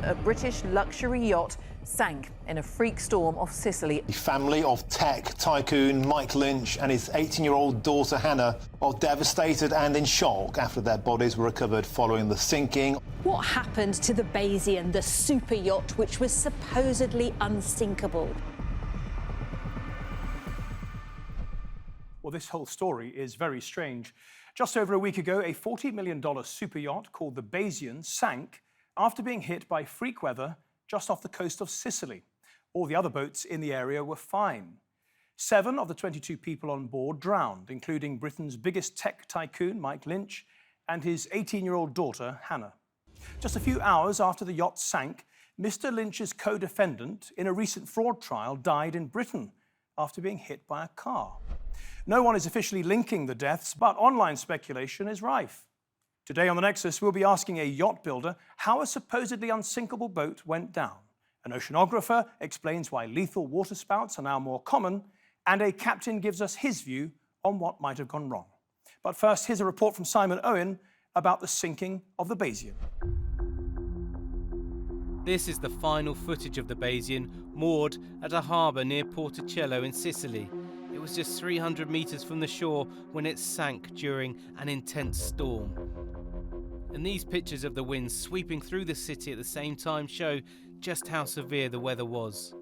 a British luxury yacht sank in a freak storm off Sicily. The family of tech tycoon Mike Lynch and his 18-year-old daughter Hannah are devastated and in shock after their bodies were recovered following the sinking. What happened to the Bayesian, the super yacht which was supposedly unsinkable? Well, this whole story is very strange. Just over a week ago, a $40 million super yacht called the Bayesian sank after being hit by freak weather just off the coast of Sicily. All the other boats in the area were fine. 7 of the 22 people on board drowned, including Britain's biggest tech tycoon, Mike Lynch, and his 18-year-old daughter, Hannah. Just a few hours after the yacht sank, Mr. Lynch's co-defendant in a recent fraud trial died in Britain after being hit by a car. No one is officially linking the deaths, but online speculation is rife. Today on the Nexus, we'll be asking a yacht builder how a supposedly unsinkable boat went down. An oceanographer explains why lethal waterspouts are now more common, and a captain gives us his view on what might have gone wrong. But first, here's a report from Simon Owen about the sinking of the Bayesian. This is the final footage of the Bayesian moored at a harbour near Porticello in Sicily. It was just 300 metres from the shore when it sank during an intense storm. And these pictures of the wind sweeping through the city at the same time show just how severe the weather was.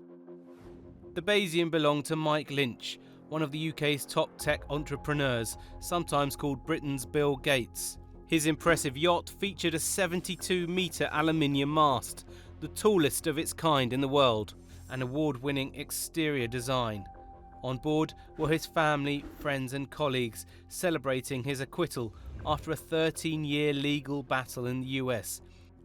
The Bayesian belonged to Mike Lynch, one of the UK's top tech entrepreneurs, sometimes called Britain's Bill Gates. His impressive yacht featured a 72-metre aluminium mast, the tallest of its kind in the world, an award-winning exterior design. On board were his family, friends and colleagues celebrating his acquittal after a 13-year legal battle in the US.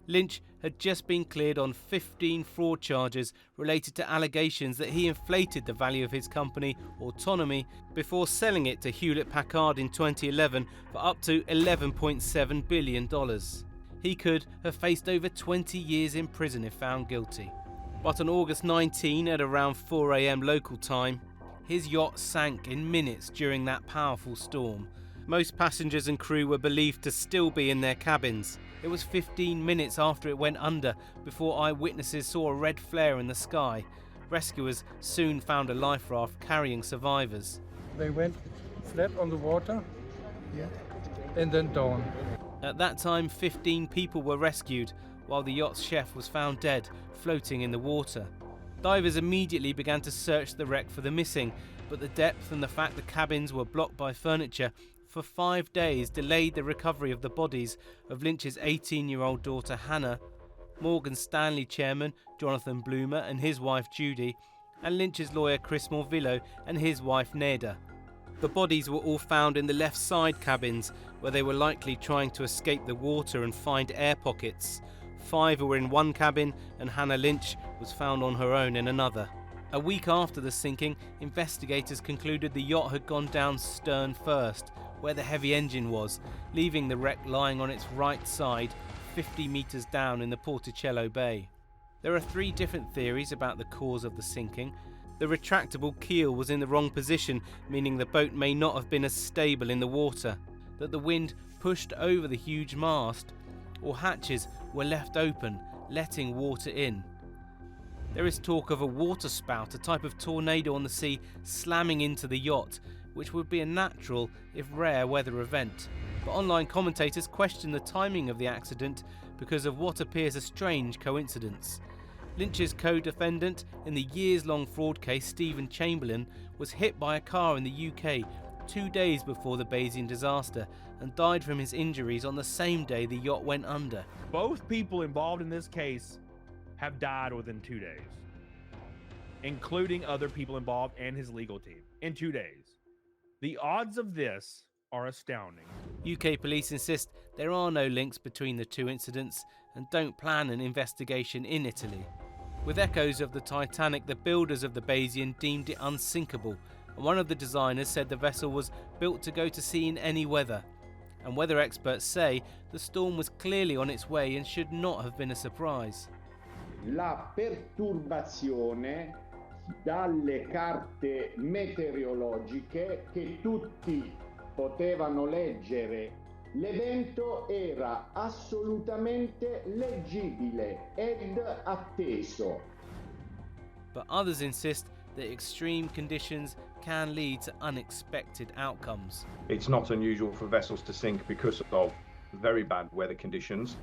Lynch had just been cleared on 15 fraud charges related to allegations that he inflated the value of his company, Autonomy, before selling it to Hewlett-Packard in 2011 for up to $11.7 billion. He could have faced over 20 years in prison if found guilty. But on August 19 at around 4 a.m. local time, his yacht sank in minutes during that powerful storm. Most passengers and crew were believed to still be in their cabins. It was 15 minutes after it went under before eyewitnesses saw a red flare in the sky. Rescuers soon found a life raft carrying survivors. They went flat on the water, and then down. At that time, 15 people were rescued, while the yacht's chef was found dead, floating in the water. Divers immediately began to search the wreck for the missing, but the depth and the fact the cabins were blocked by furniture for 5 days delayed the recovery of the bodies of Lynch's 18-year-old daughter Hannah, Morgan's Stanley Chairman Jonathan Bloomer and his wife Judy, and Lynch's lawyer Chris Morvillo and his wife Neda. The bodies were all found in the left side cabins, where they were likely trying to escape the water and find air pockets. 5 were in one cabin and Hannah Lynch was found on her own in another. A week after the sinking, investigators concluded the yacht had gone down stern first, where the heavy engine was, leaving the wreck lying on its right side, 50 metres down in the Porticello Bay. There are 3 different theories about the cause of the sinking. The retractable keel was in the wrong position, meaning the boat may not have been as stable in the water, that the wind pushed over the huge mast, or hatches were left open, letting water in. There is talk of a waterspout, a type of tornado on the sea, slamming into the yacht, which would be a natural, if rare, weather event. But online commentators question the timing of the accident because of what appears a strange coincidence. Lynch's co-defendant in the years-long fraud case, Stephen Chamberlain, was hit by a car in the UK 2 days before the Bayesian disaster and died from his injuries on the same day the yacht went under. Both people involved in this case have died within 2 days, including other people involved and his legal team, in 2 days. The odds of this are astounding. UK police insist there are no links between the 2 incidents and don't plan an investigation in Italy. With echoes of the Titanic, the builders of the Bayesian deemed it unsinkable, and one of the designers said the vessel was built to go to sea in any weather. And weather experts say the storm was clearly on its way and should not have been a surprise. La perturbazione dalle carte meteorologiche che tutti potevano leggere L'evento era assolutamente leggibile ed atteso. But others insist that extreme conditions can lead to unexpected outcomes. It's not unusual for vessels to sink because of very bad weather conditions.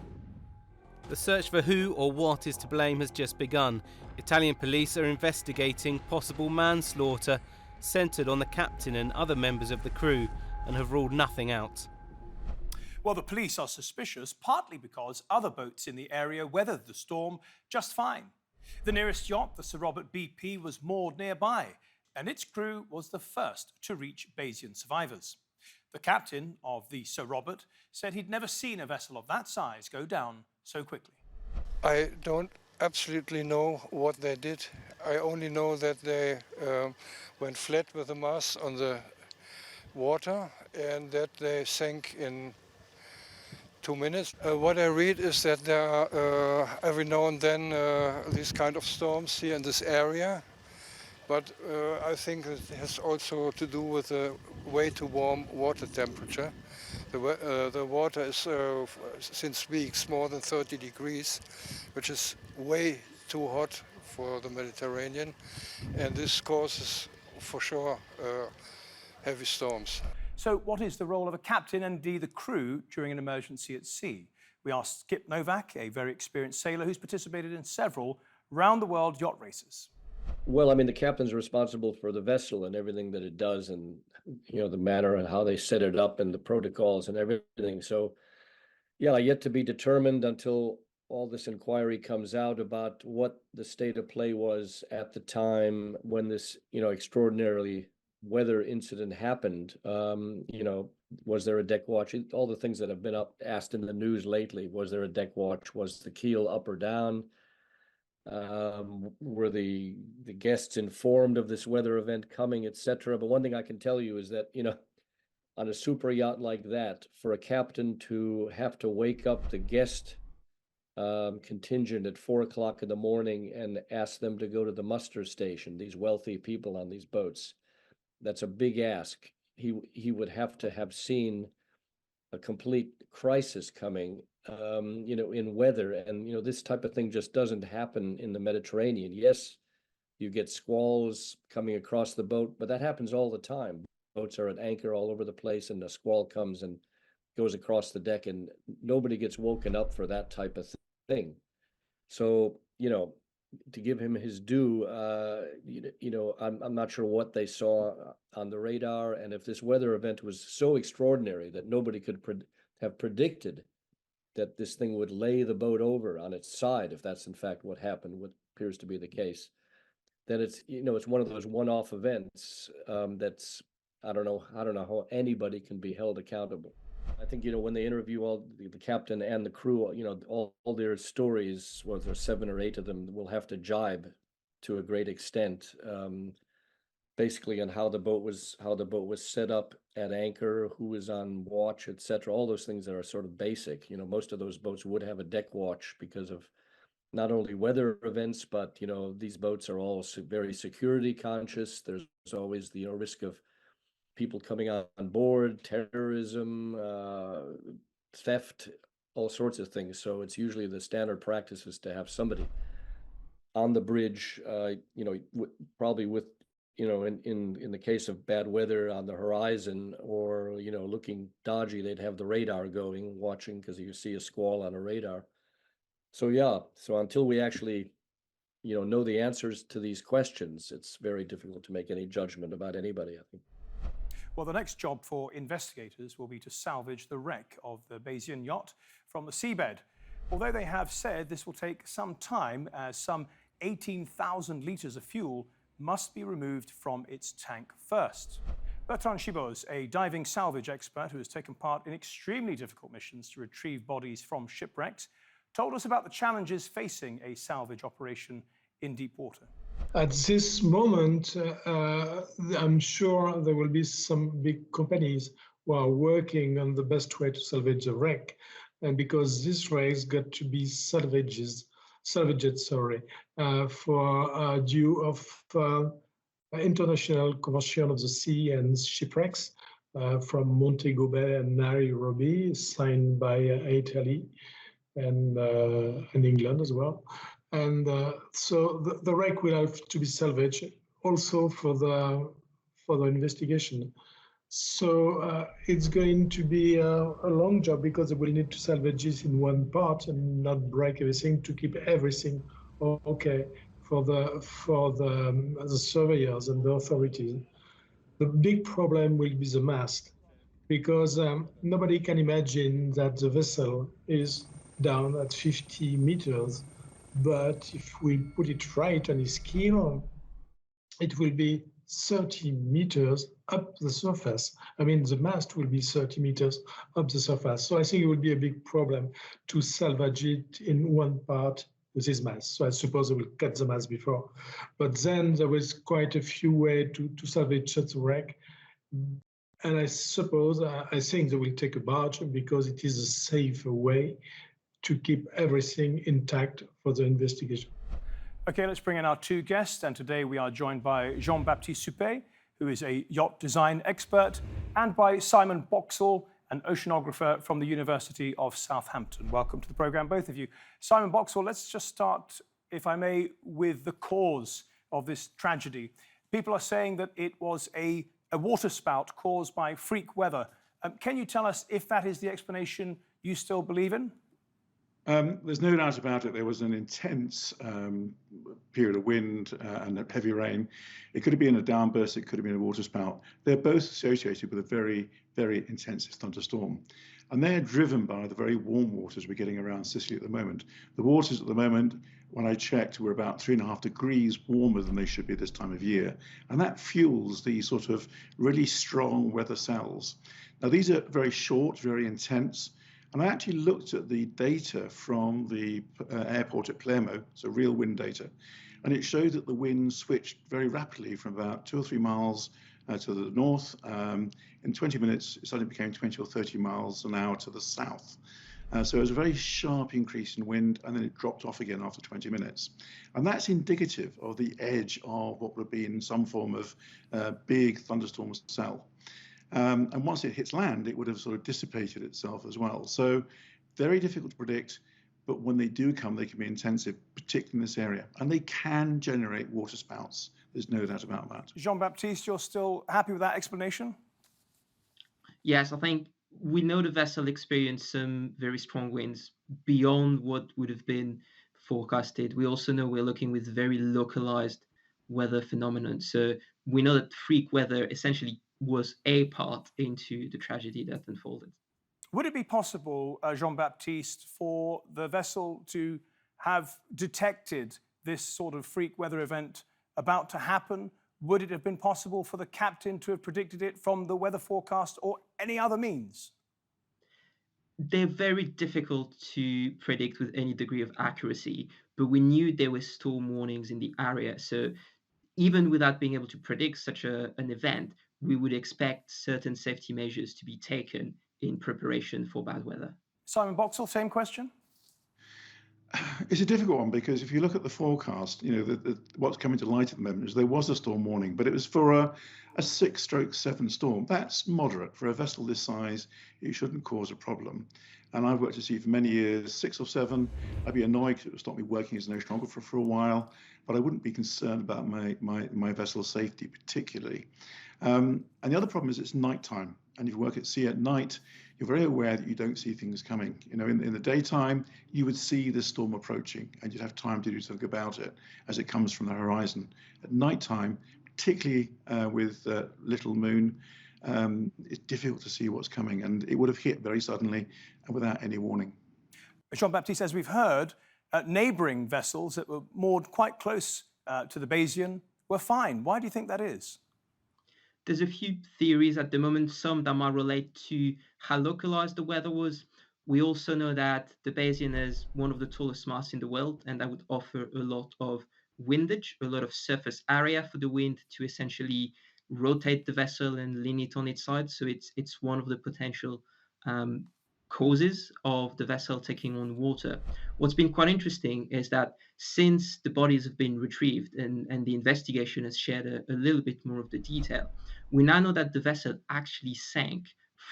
The search for who or what is to blame has just begun. Italian police are investigating possible manslaughter centred on the captain and other members of the crew and have ruled nothing out. Well, the police are suspicious, partly because other boats in the area weathered the storm just fine. The nearest yacht, the Sir Robert BP, was moored nearby, and its crew was the first to reach Bayesian survivors. The captain of the Sir Robert said he'd never seen a vessel of that size go down so quickly. I don't absolutely know what they did. I only know that they went flat with the mast on the water and that they sank in 2 minutes. What I read is that there are every now and then these kind of storms here in this area, but I think it has also to do with the way too warm water temperature. The water is since weeks more than 30 degrees, which is way too hot for the Mediterranean, and this causes for sure heavy storms. So what is the role of a captain and indeed the crew during an emergency at sea? We asked Skip Novak, a very experienced sailor who's participated in several round-the-world yacht races. Well, I mean, the captain's responsible for the vessel and everything that it does, and the manner and how they set it up and the protocols and everything. So, yeah, yet to be determined until all this inquiry comes out about what the state of play was at the time when this, extraordinarily weather incident happened. Was there a deck watch? All the things that have been asked in the news lately. Was there a deck watch? Was the keel up or down? Were the guests informed of this weather event coming, etc.? But one thing I can tell you is that, on a super yacht like that, for a captain to have to wake up the guest contingent at 4 o'clock in the morning and ask them to go to the muster station, these wealthy people on these boats, that's a big ask. He would have to have seen a complete crisis coming, in weather. And, this type of thing just doesn't happen in the Mediterranean. Yes, you get squalls coming across the boat, but that happens all the time. Boats are at anchor all over the place and a squall comes and goes across the deck and nobody gets woken up for that type of thing. So, to give him his due, I'm not sure what they saw on the radar, and if this weather event was so extraordinary that nobody could have predicted that this thing would lay the boat over on its side, if that's in fact what happened, what appears to be the case, then it's it's one of those one-off events that's I don't know how anybody can be held accountable. I think, when they interview all the captain and the crew, all their stories, well, there's 7 or 8 of them, will have to jibe to a great extent, basically on how the boat was set up at anchor, who was on watch, etc. All those things that are sort of basic. Most of those boats would have a deck watch because of not only weather events, but these boats are all very security conscious. There's always the risk of people coming on board, terrorism, theft, all sorts of things. So it's usually the standard practice is to have somebody on the bridge, probably with, in the case of bad weather on the horizon or, looking dodgy, they'd have the radar going, watching, because you see a squall on a radar. So, yeah, so until we actually, know the answers to these questions, it's very difficult to make any judgment about anybody, I think. Well, the next job for investigators will be to salvage the wreck of the Bayesian yacht from the seabed. Although they have said this will take some time, as some 18,000 litres of fuel must be removed from its tank first. Bertrand Sciboz, a diving salvage expert who has taken part in extremely difficult missions to retrieve bodies from shipwrecks, told us about the challenges facing a salvage operation in deep water. At this moment, I'm sure there will be some big companies who are working on the best way to salvage the wreck. And because this wreck's got to be salvaged, for due of International Convention of the Sea and Shipwrecks, from Montego Bay and Nairobi, signed by Italy and England as well. And so the wreck will have to be salvaged also for the investigation. So it's going to be a long job because they will need to salvage this in one part and not break everything to keep everything okay for the surveyors and the authorities. The big problem will be the mast, because nobody can imagine that the vessel is down at 50 meters, but if we put it right on his keel, it will be 30 meters up the surface. I mean, the mast will be 30 meters up the surface. So I think it will be a big problem to salvage it in one part with his mast. So I suppose they will cut the mast before. But then there was quite a few ways to salvage such a wreck. And I suppose, I think they will take a barge because it is a safer way to keep everything intact for the investigation. Okay, let's bring in our two guests. And today we are joined by Jean-Baptiste Souppez, who is a yacht design expert, and by Simon Boxall, an oceanographer from the University of Southampton. Welcome to the program, both of you. Simon Boxall, let's just start, if I may, with the cause of this tragedy. People are saying that it was a waterspout caused by freak weather. Can you tell us if that is the explanation you still believe in? There's no doubt about it. There was an intense period of wind and heavy rain. It could have been a downburst, it could have been a waterspout. They're both associated with a very, very intensive thunderstorm. And they're driven by the very warm waters we're getting around Sicily at the moment. The waters at the moment, when I checked, were about 3.5 degrees warmer than they should be this time of year. And that fuels these sort of really strong weather cells. Now, these are very short, very intense. And I actually looked at the data from the airport at Palermo, so real wind data, and it showed that the wind switched very rapidly from about 2 or 3 miles to the north. In 20 minutes, it suddenly became 20 or 30 miles an hour to the south. So it was a very sharp increase in wind, and then it dropped off again after 20 minutes. And that's indicative of the edge of what would have been some form of big thunderstorm cell. And once it hits land, it would have sort of dissipated itself as well. So very difficult to predict, but when they do come, they can be intensive, particularly in this area. And they can generate waterspouts. There's no doubt about that. Jean-Baptiste, you're still happy with that explanation? Yes, I think we know the vessel experienced some very strong winds beyond what would have been forecasted. We also know we're looking with very localized weather phenomenon. So we know that freak weather essentially was a part into the tragedy that unfolded. Would it be possible, Jean-Baptiste, for the vessel to have detected this sort of freak weather event about to happen? Would it have been possible for the captain to have predicted it from the weather forecast or any other means? They're very difficult to predict with any degree of accuracy, but we knew there were storm warnings in the area. So even without being able to predict such an event, we would expect certain safety measures to be taken in preparation for bad weather. Simon Boxall, same question. It's a difficult one because if you look at the forecast, you know, what's coming to light at the moment is there was a storm warning, but it was for a 6/7 storm. That's moderate. For a vessel this size, it shouldn't cause a problem. And I've worked at sea for many years, 6 or 7. I'd be annoyed because it would stop me working as an oceanographer for a while, but I wouldn't be concerned about my vessel's safety particularly. And the other problem is it's nighttime. And if you work at sea at night, you're very aware that you don't see things coming. You know, in the daytime, you would see the storm approaching and you'd have time to do something about it as it comes from the horizon. At nighttime, particularly with little moon, it's difficult to see what's coming, and it would have hit very suddenly and without any warning. Jean-Baptiste, as we've heard, neighbouring vessels that were moored quite close to the Bayesian were fine. Why do you think that is? There's a few theories at the moment, some that might relate to how localized the weather was. We also know that the Bayesian is one of the tallest masts in the world, and that would offer a lot of windage, a lot of surface area for the wind to essentially rotate the vessel and lean it on its side. So it's one of the potential causes of the vessel taking on water. What's been quite interesting is that since the bodies have been retrieved and the investigation has shared a little bit more of the detail, we now know that the vessel actually sank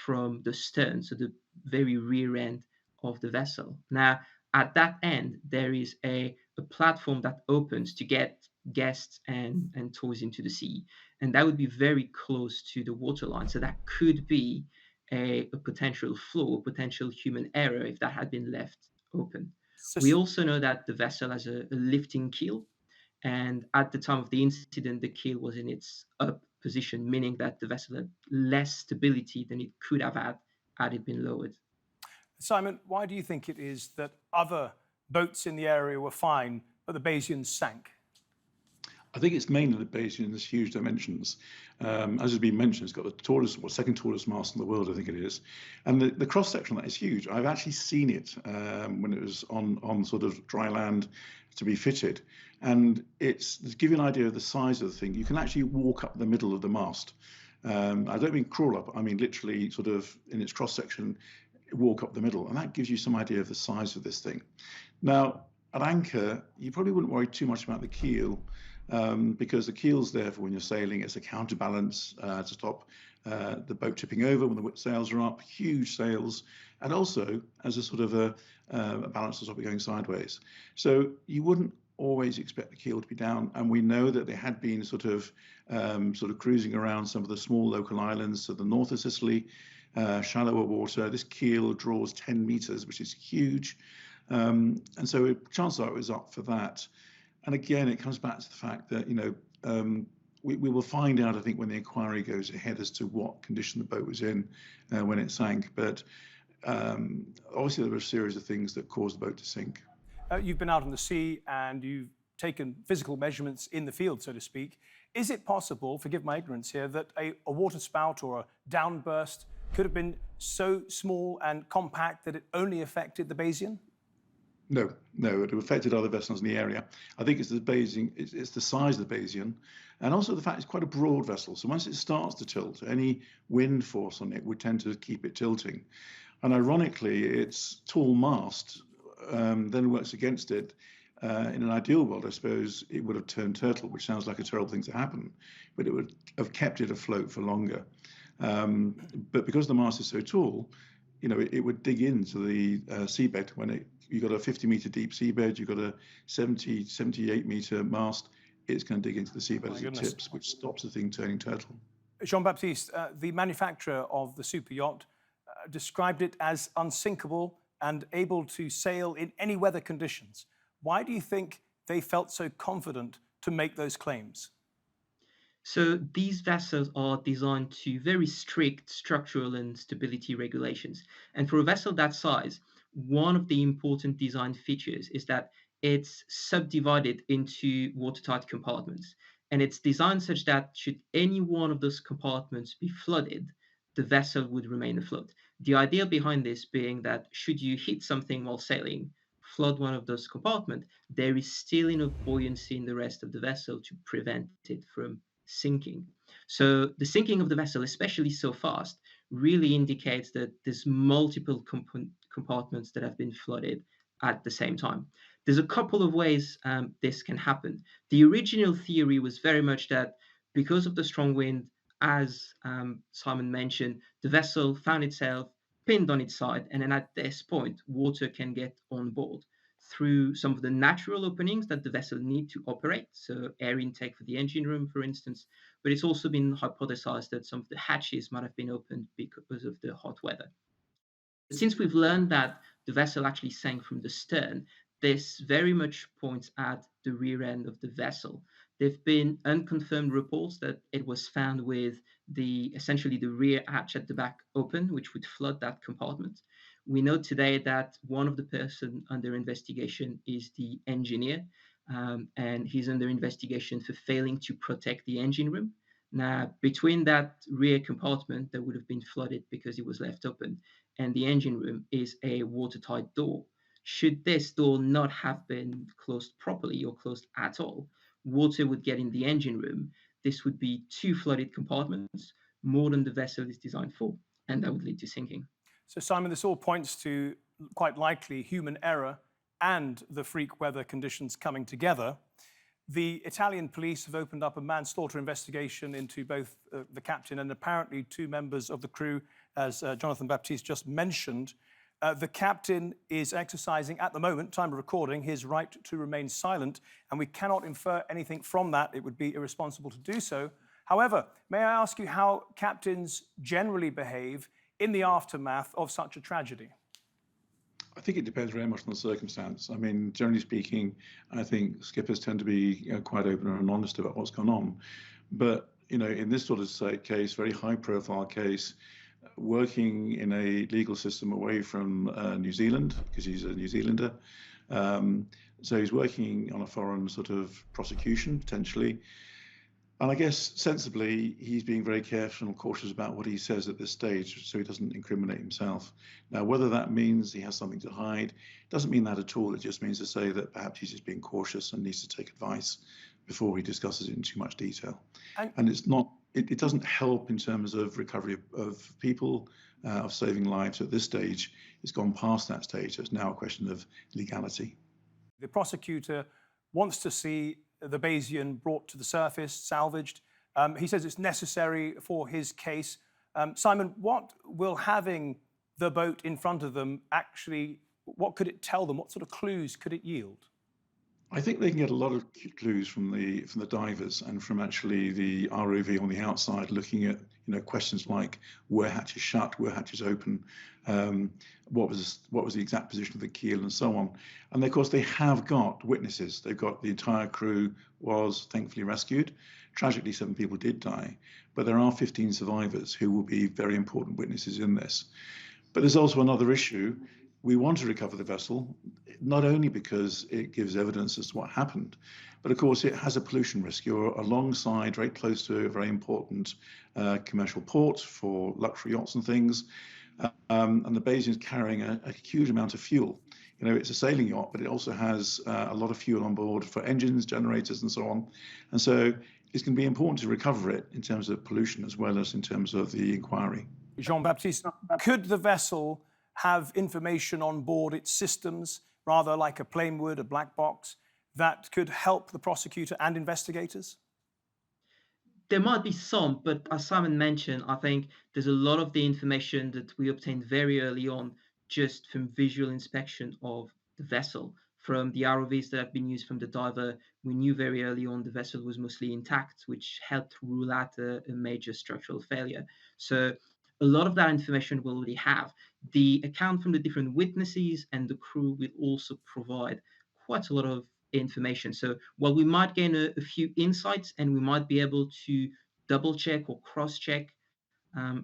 from the stern, so the very rear end of the vessel. Now, at that end, there is a platform that opens to get guests and toys into the sea. And that would be very close to the waterline. So that could be a potential flaw, potential human error if that had been left open. We also know that the vessel has a lifting keel. And at the time of the incident, the keel was in its up position, meaning that the vessel had less stability than it could have had it been lowered. Simon, why do you think it is that other boats in the area were fine, but the Bayesian sank? I think it's mainly the Bayesian's huge dimensions. As has been mentioned, it's got the tallest, or second tallest mast in the world, I think it is. And the cross section on that is huge. I've actually seen it when it was on sort of dry land to be fitted. And it's to give you an idea of the size of the thing, you can actually walk up the middle of the mast. I don't mean crawl up, I mean literally sort of in its cross section, walk up the middle. And that gives you some idea of the size of this thing. Now, at anchor, you probably wouldn't worry too much about the keel, because the keel's there for when you're sailing. It's a counterbalance to stop the boat tipping over when the sails are up, huge sails, and also as a sort of a balance to stop it going sideways. So you wouldn't always expect the keel to be down. And we know that they had been sort of cruising around some of the small local islands to the north of Sicily, shallower water. This keel draws 10 meters, which is huge. And so chances are it was up for that. And again, it comes back to the fact that, we will find out, I think, when the inquiry goes ahead as to what condition the boat was in when it sank. But obviously, there were a series of things that caused the boat to sink. You've been out on the sea and you've taken physical measurements in the field, so to speak. Is it possible, forgive my ignorance here, that a waterspout or a downburst could have been so small and compact that it only affected the Bayesian? No, it affected other vessels in the area. I think it's the Bayesian, it's the size of the Bayesian, and also the fact it's quite a broad vessel. So once it starts to tilt, any wind force on it would tend to keep it tilting. And ironically, its tall mast then works against it. In an ideal world, I suppose it would have turned turtle, which sounds like a terrible thing to happen, but it would have kept it afloat for longer. But because the mast is so tall, it would dig into the seabed when you've got a 50-meter deep seabed, you've got a 70, 78-meter mast, it's going to dig into the seabed as it tips, which stops the thing turning turtle. Jean-Baptiste, the manufacturer of the super yacht described it as unsinkable and able to sail in any weather conditions. Why do you think they felt so confident to make those claims? So these vessels are designed to very strict structural and stability regulations. And for a vessel that size, one of the important design features is that it's subdivided into watertight compartments. And it's designed such that should any one of those compartments be flooded, the vessel would remain afloat. The idea behind this being that should you hit something while sailing, flood one of those compartments, there is still enough buoyancy in the rest of the vessel to prevent it from sinking. So the sinking of the vessel, especially so fast, really indicates that there's multiple compartments that have been flooded at the same time. There's a couple of ways this can happen. The original theory was very much that because of the strong wind, as Simon mentioned, the vessel found itself pinned on its side, and then at this point, water can get on board through some of the natural openings that the vessel need to operate, so air intake for the engine room, for instance, but it's also been hypothesized that some of the hatches might have been opened because of the hot weather. Since we've learned that the vessel actually sank from the stern, this very much points at the rear end of the vessel. There have been unconfirmed reports that it was found with essentially the rear hatch at the back open, which would flood that compartment. We know today that one of the person under investigation is the engineer, and he's under investigation for failing to protect the engine room. Now, between that rear compartment that would have been flooded because it was left open and the engine room is a watertight door. Should this door not have been closed properly or closed at all, water would get in the engine room. This would be 2 flooded compartments, more than the vessel is designed for, and that would lead to sinking. So, Simon, this all points to quite likely human error and the freak weather conditions coming together. The Italian police have opened up a manslaughter investigation into both the captain and apparently 2 members of the crew, as Jonathan Baptiste just mentioned. The captain is exercising, at the moment, time of recording, his right to remain silent, and we cannot infer anything from that. It would be irresponsible to do so. However, may I ask you how captains generally behave in the aftermath of such a tragedy? I think it depends very much on the circumstance. I mean, generally speaking, I think skippers tend to be quite open and honest about what's gone on. But, in this sort of case, very high-profile case, working in a legal system away from New Zealand, because he's a New Zealander. So he's working on a foreign sort of prosecution, potentially. And I guess sensibly, he's being very careful and cautious about what he says at this stage so he doesn't incriminate himself. Now, whether that means he has something to hide, doesn't mean that at all. It just means to say that perhaps he's just being cautious and needs to take advice before he discusses it in too much detail. And it's not, it doesn't help in terms of recovery of people, of saving lives at this stage. It's gone past that stage. So it's now a question of legality. The prosecutor wants to see the Bayesian brought to the surface, salvaged. He says it's necessary for his case. Simon, what will having the boat in front of them actually, what could it tell them? What sort of clues could it yield? I think they can get a lot of clues from the divers and from actually the ROV on the outside, looking at questions like were hatches shut, were hatches open, what was the exact position of the keel, and so on. And of course, they have got witnesses. They've got the entire crew was thankfully rescued. Tragically, 7 people did die, but there are 15 survivors who will be very important witnesses in this. But there's also another issue. We want to recover the vessel, not only because it gives evidence as to what happened, but of course it has a pollution risk. You're alongside, very close to a very important commercial port for luxury yachts and things, and the Bayesian is carrying a huge amount of fuel. It's a sailing yacht, but it also has a lot of fuel on board for engines, generators, and so on. And so it's going to be important to recover it in terms of pollution as well as in terms of the inquiry. Jean-Baptiste, could the vessel have information on board its systems, rather like a plane would, a black box, that could help the prosecutor and investigators? There might be some, but as Simon mentioned, I think there's a lot of the information that we obtained very early on just from visual inspection of the vessel. From the ROVs that have been used from the diver, we knew very early on the vessel was mostly intact, which helped rule out a major structural failure. So a lot of that information we'll already have. The account from the different witnesses and the crew will also provide quite a lot of information. So while we might gain a few insights and we might be able to double check or cross check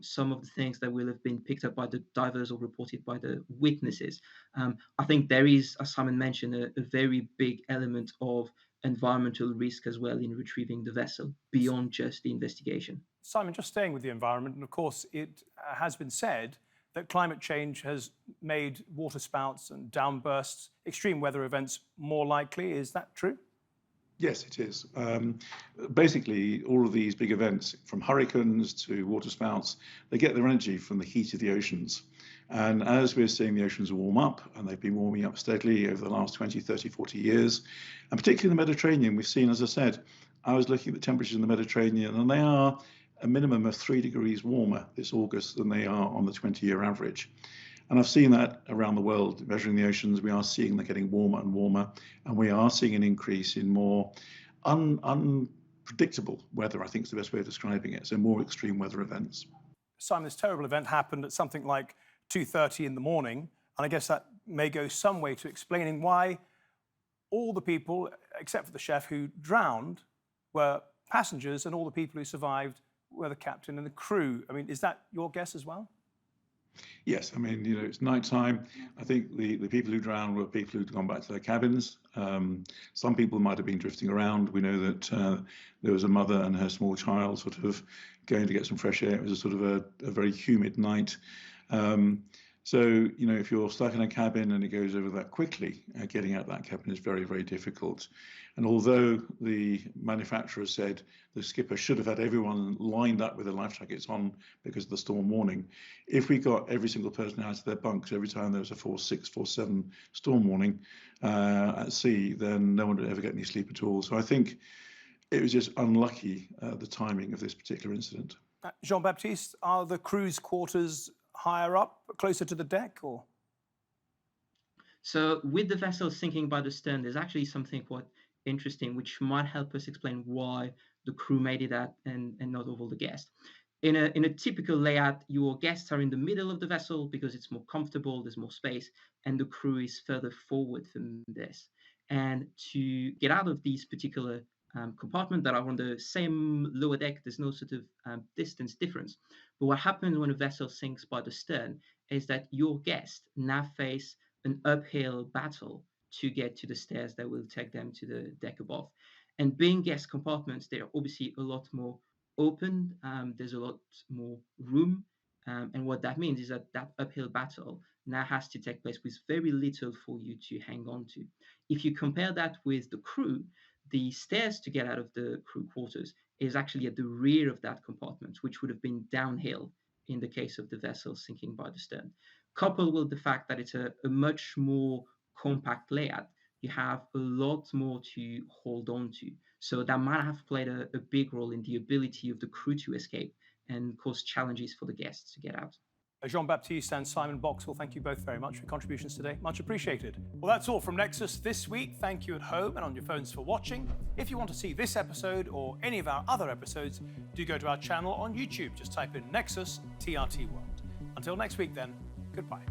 some of the things that will have been picked up by the divers or reported by the witnesses, I think there is, as Simon mentioned, a very big element of environmental risk as well in retrieving the vessel beyond just the investigation. Simon, just staying with the environment, and of course it has been said that climate change has made waterspouts and downbursts, extreme weather events more likely. Is that true? Yes, it is. Basically, all of these big events, from hurricanes to waterspouts, they get their energy from the heat of the oceans. And as we're seeing the oceans warm up, and they've been warming up steadily over the last 20, 30, 40 years, and particularly in the Mediterranean, we've seen, as I said, I was looking at the temperatures in the Mediterranean, and they are a minimum of 3 degrees warmer this August than they are on the 20-year average. And I've seen that around the world, measuring the oceans. We are seeing them getting warmer and warmer, and we are seeing an increase in more unpredictable weather, I think is the best way of describing it, so more extreme weather events. Simon, this terrible event happened at something like 2:30 in the morning, and I guess that may go some way to explaining why all the people, except for the chef who drowned, were passengers, and all the people who survived were the captain and the crew. I mean, is that your guess as well? Yes, I mean, it's nighttime. I think the people who drowned were people who'd gone back to their cabins. Some people might have been drifting around. We know that there was a mother and her small child sort of going to get some fresh air. It was a sort of a very humid night. So, if you're stuck in a cabin and it goes over that quickly, getting out of that cabin is very, very difficult. And although the manufacturer said the skipper should have had everyone lined up with their life jackets on because of the storm warning, if we got every single person out of their bunks every time there was a force 6, force 7 storm warning at sea, then no one would ever get any sleep at all. So I think it was just unlucky, the timing of this particular incident. Jean-Baptiste, are the crew's quarters higher up, closer to the deck, or? So with the vessel sinking by the stern, there's actually something quite interesting which might help us explain why the crew made it out and not all the guests. In a typical layout, your guests are in the middle of the vessel because it's more comfortable, there's more space, and the crew is further forward from this. And to get out of these particular compartment that are on the same lower deck, there's no sort of distance difference. But what happens when a vessel sinks by the stern is that your guests now face an uphill battle to get to the stairs that will take them to the deck above. And being guest compartments, they're obviously a lot more open, there's a lot more room, and what that means is that that uphill battle now has to take place with very little for you to hang on to. If you compare that with the crew, the stairs to get out of the crew quarters is actually at the rear of that compartment, which would have been downhill in the case of the vessel sinking by the stern. Coupled with the fact that it's a much more compact layout, you have a lot more to hold on to. So that might have played a big role in the ability of the crew to escape and cause challenges for the guests to get out. Jean-Baptiste and Simon Boxall, thank you both very much for your contributions today. Much appreciated. Well, that's all from Nexus this week. Thank you at home and on your phones for watching. If you want to see this episode or any of our other episodes, do go to our channel on YouTube. Just type in Nexus TRT World. Until next week then, goodbye.